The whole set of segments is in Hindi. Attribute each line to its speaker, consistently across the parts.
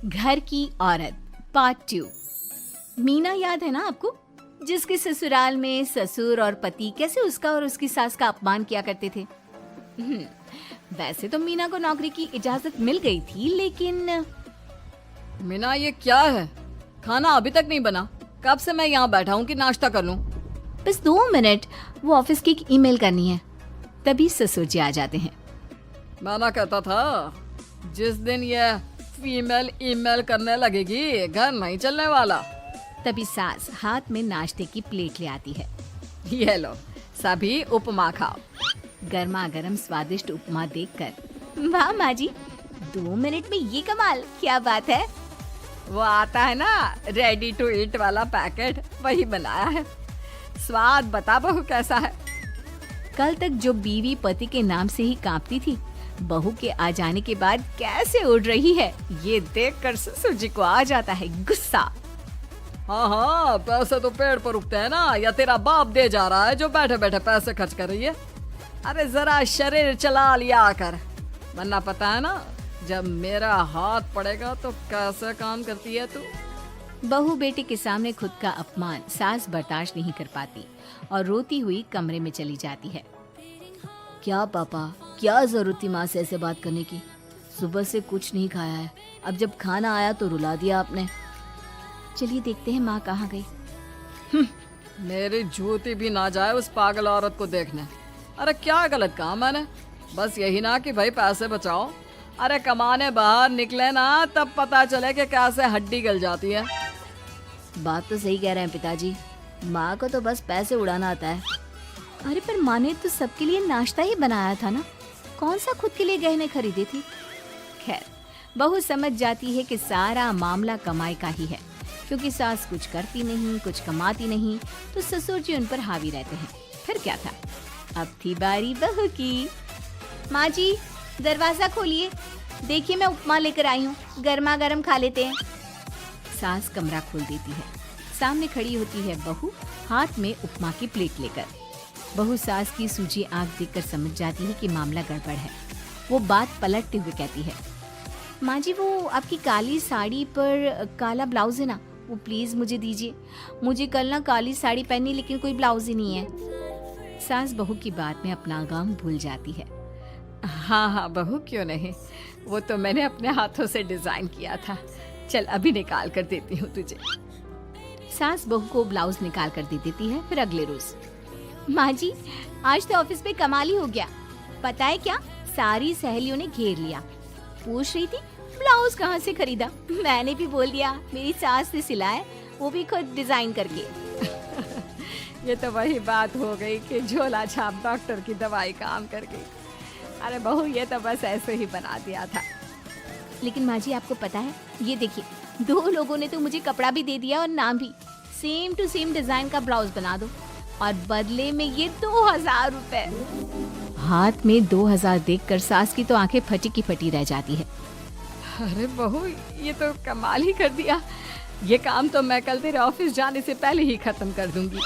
Speaker 1: घर की औरत पार्ट 2। मीना याद है ना आपको, जिसके ससुराल में ससुर और पति कैसे उसका और उसकी सास का अपमान किया करते थे। वैसे तो मीना को नौकरी की इजाजत मिल गई थी, लेकिन
Speaker 2: मीना ये क्या है? खाना अभी तक नहीं बना। कब से मैं यहाँ बैठा हूँ कि नाश्ता कर लूँ।
Speaker 1: बस 2 मिनट, वो ऑफिस की एक ईमेल करनी है। तभी ससुर जी आ जाते हैं।
Speaker 2: मैंने कहता था जिस दिन ये फीमेल ईमेल करने लगेगी घर नहीं चलने वाला।
Speaker 1: तभी सास हाथ में नाश्ते की प्लेट ले आती है।
Speaker 2: ये लो सभी उपमा खाओ।
Speaker 1: गर्मा गर्म स्वादिष्ट उपमा देखकर वाह माँ जी, 2 मिनट में ये कमाल, क्या बात है।
Speaker 2: वो आता है ना रेडी टू ईट वाला पैकेट, वही बनाया है। स्वाद बता बहू कैसा है।
Speaker 1: कल तक जो बीवी पति के नाम से ही कांपती थी, बहू के आ जाने के बाद कैसे उड़ रही है, ये देखकर ससुर जी को आ जाता है गुस्सा।
Speaker 2: हाँ, पैसे तो पेड़ पर उगते हैं ना, या तेरा बाप दे जा रहा है जो बैठे बैठे पैसे खर्च कर रही है। अरे जरा शरीर चला लिया कर, वरना पता है ना जब मेरा हाथ पड़ेगा तो कैसे काम करती है तू।
Speaker 1: बहू बेटे के सामने खुद का अपमान सास बर्दाश्त नहीं कर पाती और रोती हुई कमरे में चली जाती है। क्या पापा, क्या जरूरत थी माँ से ऐसे बात करने की? सुबह से कुछ नहीं खाया है, अब जब खाना आया तो रुला दिया आपने। चलिए देखते हैं माँ कहाँ गई।
Speaker 2: मेरी जूती भी ना जाए उस पागल औरत को देखने। अरे क्या गलत काम मैंने? बस यही ना कि भाई पैसे बचाओ। अरे कमाने बाहर निकले ना तब पता चले कि कैसे हड्डी गल जाती है।
Speaker 1: बात तो सही कह रहे हैं पिताजी, माँ को तो बस पैसे उड़ाना आता है। अरे पर माँ ने तो सबके लिए नाश्ता ही बनाया था ना, कौन सा खुद के लिए गहने खरीदे थे। खैर, बहू समझ जाती है कि सारा मामला कमाई का ही है, क्योंकि सास कुछ करती नहीं, कुछ कमाती नहीं, तो ससुर जी उन पर हावी रहते हैं। फिर क्या था, अब थी बारी बहू की। माँ जी दरवाजा खोलिए, देखिए मैं उपमा लेकर आई हूँ, गर्मा गर्म खा लेते हैं। सास कमरा खोल देती है। सामने खड़ी होती है बहू, हाथ में उपमा की प्लेट लेकर। बहू सास की सूजी आंख देखकर समझ जाती है कि मामला गड़बड़ है। वो बात पलटते हुए कहती है, माँ जी वो आपकी काली साड़ी पर काला ब्लाउज है ना, वो प्लीज मुझे दीजिए। मुझे कल ना काली साड़ी पहनी, लेकिन कोई ब्लाउज ही नहीं है। सास बहू की बात में अपना गम भूल जाती है।
Speaker 2: हाँ हाँ बहू, क्यों नहीं, वो तो मैंने अपने हाथों से डिजाइन किया था। चल अभी निकाल कर देती हूँ तुझे।
Speaker 1: सास बहू को ब्लाउज निकाल कर दे देती है। फिर अगले रोज, माँ जी आज तो ऑफिस में कमाल ही हो गया। पता है क्या, सारी सहेलियों ने घेर लिया, पूछ रही थी ब्लाउज कहाँ से खरीदा। मैंने भी बोल दिया मेरी सास ने सिलाया, वो भी खुद डिजाइन करके।
Speaker 2: ये तो वही बात हो गई कि झोला छाप डॉक्टर की दवाई काम कर गई। अरे बहू ये तो बस ऐसे ही बना दिया था।
Speaker 1: लेकिन माँ जी आपको पता है, ये देखिए 2 लोगों ने तो मुझे कपड़ा भी दे दिया और नाम भी, सेम टू सेम डिजाइन का ब्लाउज बना दो, और बदले में ये 2000 रुपए। हाथ में 2000 देखकर सास की तो आंखें फटी की फटी रह जाती है।
Speaker 2: अरे बहू ये तो कमाल ही कर दिया। ये काम तो मैं कल तेरे ऑफिस जाने से पहले ही खत्म कर दूंगी।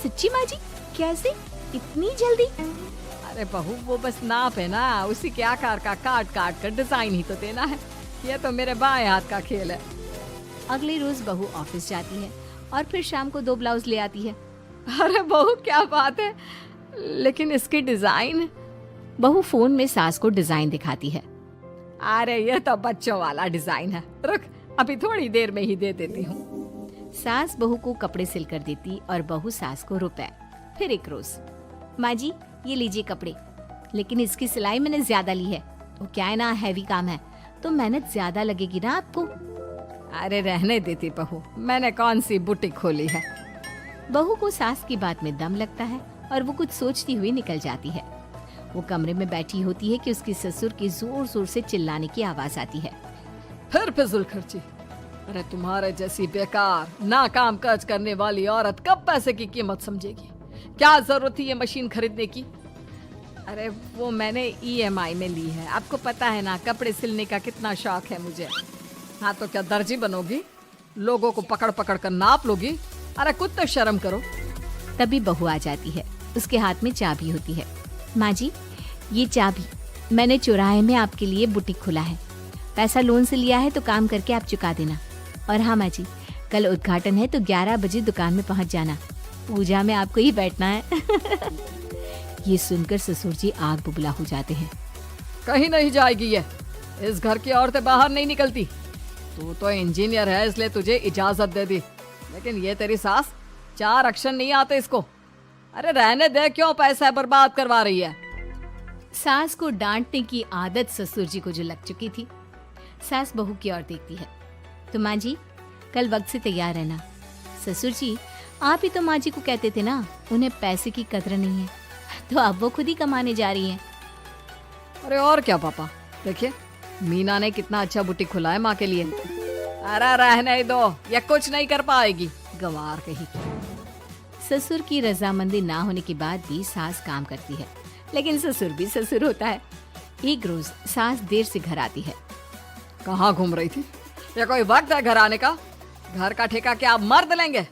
Speaker 1: सच्ची माँ जी, कैसे इतनी जल्दी?
Speaker 2: अरे बहू वो बस नाप है ना, उसी के आकार का काट काट कर डिजाइन ही तो देना है। ये तो मेरे बाएं हाथ का खेल है।
Speaker 1: अगले रोज बहू ऑफिस जाती है और फिर शाम को 2 ब्लाउज ले आती है।
Speaker 2: अरे बहू क्या बात है, लेकिन इसकी डिजाइन।
Speaker 1: बहू फोन में सास को डिजाइन दिखाती है।
Speaker 2: अरे ये तो बच्चों वाला डिजाइन है, रुक अभी थोड़ी देर में ही दे देती हूँ।
Speaker 1: सास बहू को कपड़े सिल कर देती और बहू सास को रुपए। फिर एक रोज, माँ जी ये लीजिए कपड़े, लेकिन इसकी सिलाई मैंने ज्यादा ली है। वो क्या है ना, हैवी काम है तो मेहनत ज्यादा लगेगी ना आपको।
Speaker 2: अरे रहने देती बहू, मैंने कौन सी बुटीक खोली है।
Speaker 1: बहू को सास की बात में दम लगता है और वो कुछ सोचती हुई निकल जाती है। वो कमरे में बैठी होती है कि उसके ससुर की जोर जोर से चिल्लाने की आवाज आती है।
Speaker 2: फिर फिजूल खर्ची। अरे तुम्हारे जैसी बेकार नाकाम काज करने वाली औरत कब पैसे की कीमत समझेगी। क्या जरूरत थी ये मशीन खरीदने की? अरे वो मैंने EMI में ली है, आपको पता है ना कपड़े सिलने का कितना शौक है मुझे। हाँ तो क्या दर्जी बनोगी, लोगों को पकड़ पकड़ कर नाप लोगी? अरे कुछ तो शर्म करो।
Speaker 1: तभी बहू आ जाती है, उसके हाथ में चाबी होती है। माँ जी ये चाबी, मैंने चौराहे में आपके लिए बुटीक खोला है, पैसा लोन से लिया है तो काम करके आप चुका देना। और हाँ माँ जी, कल उद्घाटन है तो 11 बजे दुकान में पहुँच जाना। पूजा में आपको ही बैठना है। ये सुनकर ससुर जी आग बुबला हो जाते हैं।
Speaker 2: कहीं नहीं जाएगी ये, इस घर की औरतें बाहर नहीं निकलती। तू तो इंजीनियर है इसलिए तुझे इजाजत दे दी, लेकिन ये तेरी सास 4 अक्षर नहीं आते इसको। अरे रहने दे, क्यों पैसा बर्बाद करवा रही है।
Speaker 1: सास को डांटने की आदत ससुर जी को जो लग चुकी थी। सास बहू की ओर देखती है। तो माँ जी, कल वक्त से तैयार रहना। ससुर जी, आप ही तो माँ जी को कहते थे ना उन्हें पैसे की कदर नहीं है, तो अब वो खुद ही कमाने जा रही हैं।
Speaker 2: अरे और क्या पापा, देखिए मीना ने कितना अच्छा बुटीक खुला है माँ के लिए। अरे रहने ही दो, ये कुछ नहीं कर पाएगी, गंवार कहीं की।
Speaker 1: ससुर की रजामंदी ना होने के बाद भी सास काम करती है, लेकिन ससुर भी ससुर होता है। एक रोज सास देर से घर आती है।
Speaker 2: कहाँ घूम रही थी? ये कोई वक्त है घर आने का? घर का ठेका क्या आप मर्द लेंगे?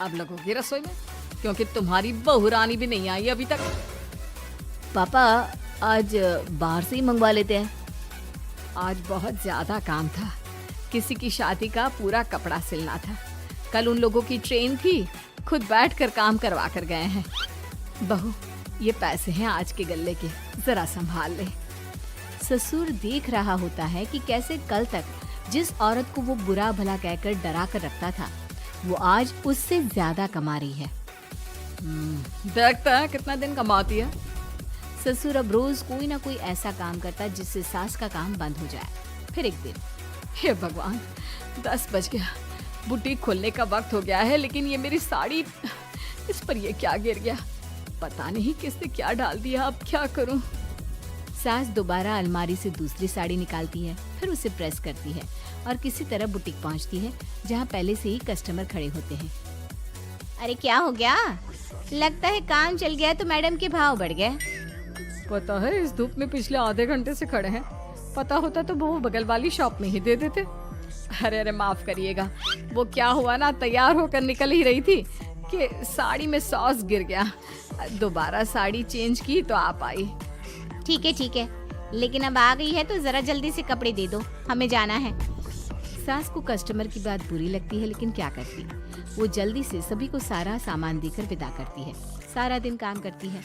Speaker 2: अब लगोगी रसोई में, क्योंकि तुम्हारी बहू रानी भी नहीं आई अभी तक।
Speaker 1: पापा, आज बाहर से ही मंगवा लेते हैं।
Speaker 2: आज बहुत ज्यादा काम था, किसी की शादी का पूरा कपड़ा सिलना था। कल उन लोगों की ट्रेन थी, खुद बैठकर काम करवा कर गए हैं।
Speaker 1: बहू, ये पैसे हैं आज के गल्ले के, जरा संभाल ले। ससुर देख रहा होता है कि कैसे कल तक जिस औरत को वो बुरा भला कहकर डरा कर रखता था, वो आज उससे ज्यादा कमा रही है।
Speaker 2: देखता है कितना दिन कमाती है।
Speaker 1: ससुर अब रोज कोई ना कोई ऐसा काम करता जिससे सास का काम बंद हो जाए। फिर एक दिन,
Speaker 2: हे भगवान, 10 बज गया, बुटीक खोलने का वक्त हो गया है, लेकिन ये मेरी साड़ी, इस पर ये क्या गिर गया? पता नहीं किसने क्या डाल दिया, अब क्या करूं?
Speaker 1: सास दोबारा अलमारी से दूसरी साड़ी निकालती है, फिर उसे प्रेस करती है और किसी तरह बुटीक पहुंचती है, जहां पहले से ही कस्टमर खड़े होते हैं। अरे क्या हो गया? लगता है काम चल गया तो मैडम के भाव बढ़ गए।
Speaker 2: पता है, इस धूप में पिछले आधे घंटे से खड़े हैं। पता होता तो वो बगल वाली शॉप में ही दे देते। अरे अरे माफ करिएगा, वो क्या हुआ ना, तैयार होकर निकल ही रही थी कि साड़ी में सॉस गिर गया। दोबारा साड़ी चेंज की तो आप आई।
Speaker 1: ठीक है, लेकिन अब आ गई है तो जरा जल्दी से कपड़े दे दो, हमें जाना है। सास को कस्टमर की बात बुरी लगती है, लेकिन क्या करती, वो जल्दी से सभी को सारा सामान देकर विदा करती है। सारा दिन काम करती है।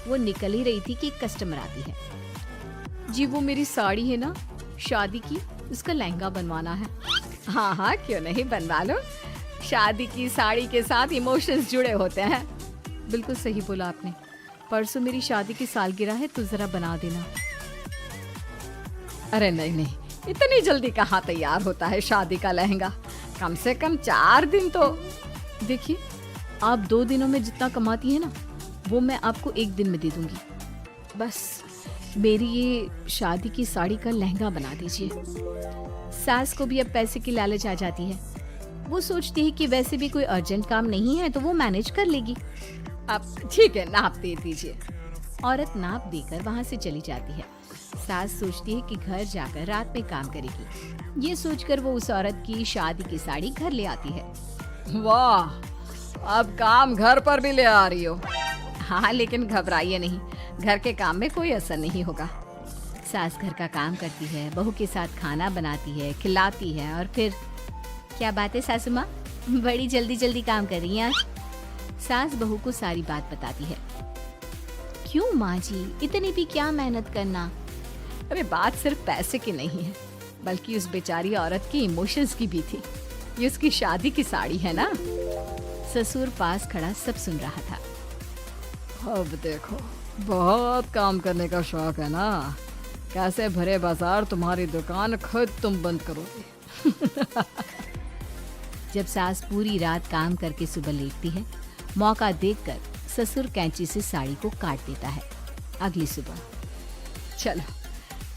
Speaker 1: वो निकल ही रही थी कि एक कस्टमर आती है।
Speaker 2: जी, वो मेरी साड़ी है ना शादी की, उसका लहंगा बनवाना है। हाँ हाँ, क्यों नहीं, बनवा लो। शादी की साड़ी के साथ इमोशंस जुड़े होते हैं। बिल्कुल सही बोला आपने। परसों मेरी शादी की सालगिरह है, तो जरा बना देना। अरे नहीं नहीं, इतनी जल्दी कहाँ तैयार होता है शादी का लहंगा? कम से कम 4 दिन तो। देखिए, आप 2 दिनों में जितना कमाती है ना, वो मैं आपको 1 दिन में दे दूंगी। बस मेरी ये शादी की साड़ी का लहंगा बना दीजिए।
Speaker 1: सास को भी अब पैसे की लालच आ जाती है। वो सोचती है कि वैसे भी कोई अर्जेंट काम नहीं है तो वो मैनेज कर लेगी।
Speaker 2: अब ठीक है, नाप दे दीजिए।
Speaker 1: औरत नाप देकर वहाँ से चली जाती है। सास सोचती है कि घर जाकर रात में काम करेगी। ये सोचकर वो उस औरत की शादी की साड़ी घर ले आती है।
Speaker 2: वाह, अब काम घर पर भी ले आ रही हो।
Speaker 1: हाँ, लेकिन घबराइए नहीं, घर के काम में कोई असर नहीं होगा। सास घर का काम करती है, बहू के साथ खाना बनाती है, खिलाती है, और फिर क्या बात है सासू माँ, बड़ी जल्दी जल्दी काम कर रही हैं आज। सास बहू को सारी बात बताती है। क्यों माँ जी, इतनी भी क्या मेहनत करना?
Speaker 2: अरे बात सिर्फ पैसे की नहीं है, बल्कि उस बेचारी औरत की इमोशंस की भी थी। ये उसकी शादी की साड़ी है ना।
Speaker 1: ससुर पास खड़ा सब सुन रहा था।
Speaker 2: अब देखो, बहुत काम करने का शौक है ना, कैसे भरे बाजार तुम्हारी दुकान खुद तुम बंद करोगे।
Speaker 1: जब सास पूरी रात काम करके सुबह लेटती है, मौका देखकर ससुर कैंची से साड़ी को काट देता है। अगली सुबह,
Speaker 2: चलो,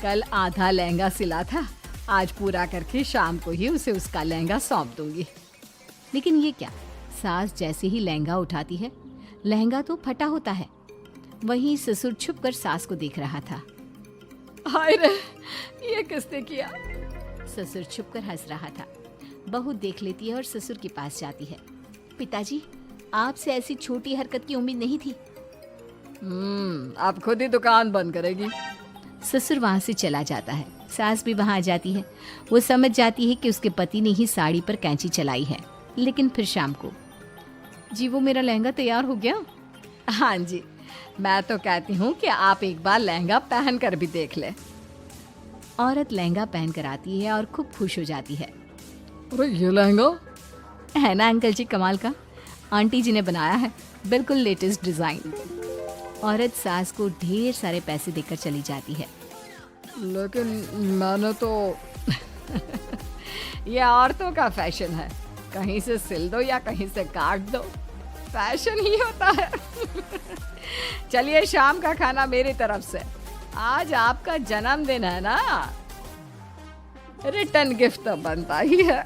Speaker 2: कल आधा लहंगा सिला था, आज पूरा करके शाम को ही उसे उसका लहंगा सौंप दूंगी।
Speaker 1: लेकिन ये क्या, सास जैसे ही लहंगा उठाती है, लहंगा तो फटा होता है। वहीं ससुर छुपकर सास को देख रहा था।
Speaker 2: हाय रे, ये किसने किया?
Speaker 1: ससुर छुपकर हंस रहा था। बहू देख लेती है और ससुर के पास जाती है। पिताजी, आपसे ऐसी छोटी हरकत की उम्मीद नहीं थी।
Speaker 2: आप खुद ही दुकान बंद करेगी।
Speaker 1: ससुर वहां से चला जाता है। सास भी वहाँ आ जाती है। वो समझ जाती है कि उसके पति ने ही साड़ी पर कैंची चलाई है। लेकिन फिर शाम को, जी वो मेरा लहंगा तैयार हो गया।
Speaker 2: हाँ जी, मैं तो कहती हूँ कि आप एक बार लहंगा पहन कर भी देख ले।
Speaker 1: औरत लहंगा पहन कर आती है और खूब खुश हो जाती है।
Speaker 2: अरे ये लहंगा
Speaker 1: है ना अंकल जी कमाल का, आंटी जी ने बनाया है, बिल्कुल लेटेस्ट डिज़ाइन। औरत सास को ढेर सारे पैसे देकर चली जाती है।
Speaker 2: लेकिन मैंने तो ये औरतों का फैशन है, कहीं से सिल दो या कहीं से काट दो, फैशन ही होता है। चलिए शाम का खाना मेरी तरफ से, आज आपका जन्मदिन है ना, रिटर्न गिफ्ट तो बनता ही है।